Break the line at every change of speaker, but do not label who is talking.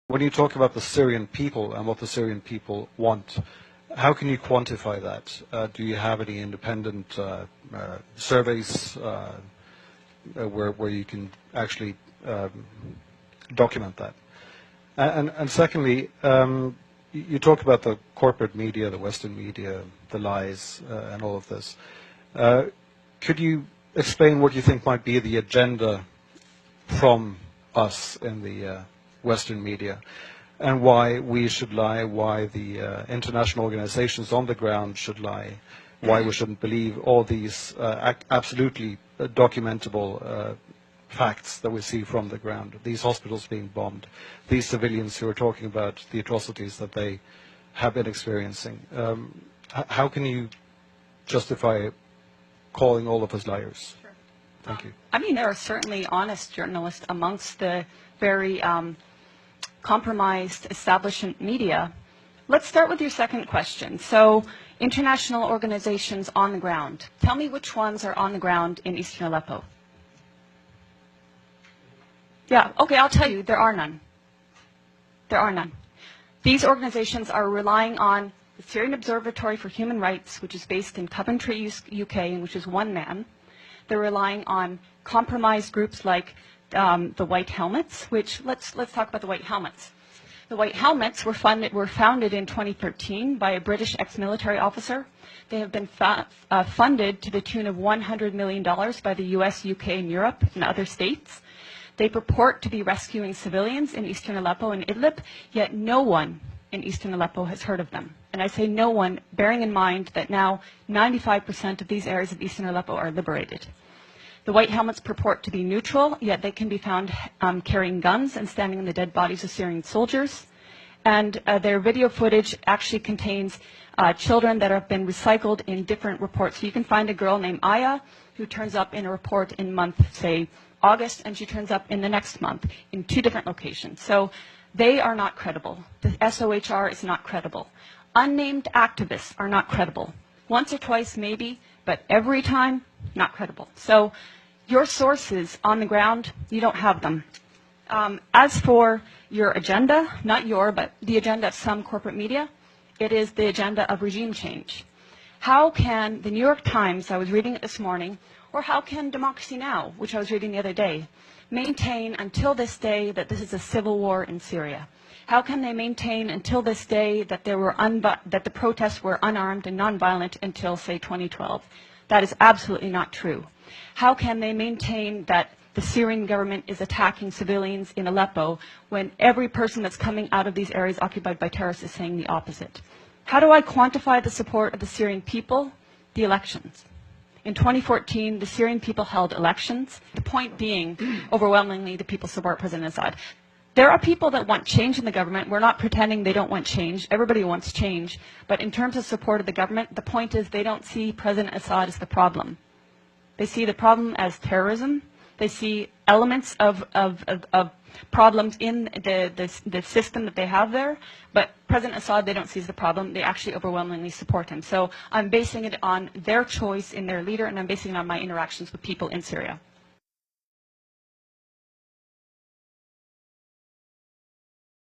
When you talk about the Syrian people and what the Syrian people want, how can you quantify that? Do you have any independent surveys where you can actually document that? And secondly, you talk about the corporate media, the Western media, the lies, and all of this. Could you explain what you think might be the agenda from us in the Western media, and why we should lie, why the international organizations on the ground should lie, why we shouldn't believe all these absolutely documentable facts that we see from the ground, these hospitals being bombed, these civilians who are talking about the atrocities that they have been experiencing. How can you justify calling all of us liars?
Sure.
Thank you.
I mean, there are certainly honest journalists amongst the very compromised establishment media. Let's start with your second question. So, international organizations on the ground. Tell me which ones are on the ground in Eastern Aleppo. Yeah, okay, I'll tell you, there are none. There are none. These organizations are relying on the Syrian Observatory for Human Rights, which is based in Coventry, UK, and which is one man. They're relying on compromised groups like the White Helmets, which, let's talk about the White Helmets. The White Helmets were founded in 2013 by a British ex-military officer. They have been funded to the tune of $100 million by the US, UK, and Europe, and other states. They purport to be rescuing civilians in Eastern Aleppo and Idlib, yet no one in Eastern Aleppo has heard of them. And I say no one, bearing in mind that now 95% of these areas of Eastern Aleppo are liberated. The White Helmets purport to be neutral, yet they can be found carrying guns and standing in the dead bodies of Syrian soldiers. And their video footage actually contains children that have been recycled in different reports. So you can find a girl named Aya who turns up in a report in month, say, August, and she turns up in the next month in 2 different locations. So they are not credible. The SOHR is not credible. Unnamed activists are not credible. Once or twice, maybe, but every time, not credible. So your sources on the ground, you don't have them. As for your agenda, not your, but the agenda of some corporate media, it is the agenda of regime change. How can the New York Times, I was reading it this morning, or how can Democracy Now!, which I was reading the other day, maintain until this day that this is a civil war in Syria? How can they maintain until this day that that the protests were unarmed and nonviolent until, say, 2012? That is absolutely not true. How can they maintain that the Syrian government is attacking civilians in Aleppo when every person that's coming out of these areas occupied by terrorists is saying the opposite? How do I quantify the support of the Syrian people? The elections. In 2014, the Syrian people held elections. The point being, overwhelmingly, the people support President Assad. There are people that want change in the government. We're not pretending they don't want change. Everybody wants change. But in terms of support of the government, the point is they don't see President Assad as the problem. They see the problem as terrorism. They see elements of problems in the system that they have there. But President Assad, they don't see as the problem. They actually overwhelmingly support him. So I'm basing it on their choice in their leader, and I'm basing it on my interactions with people in Syria.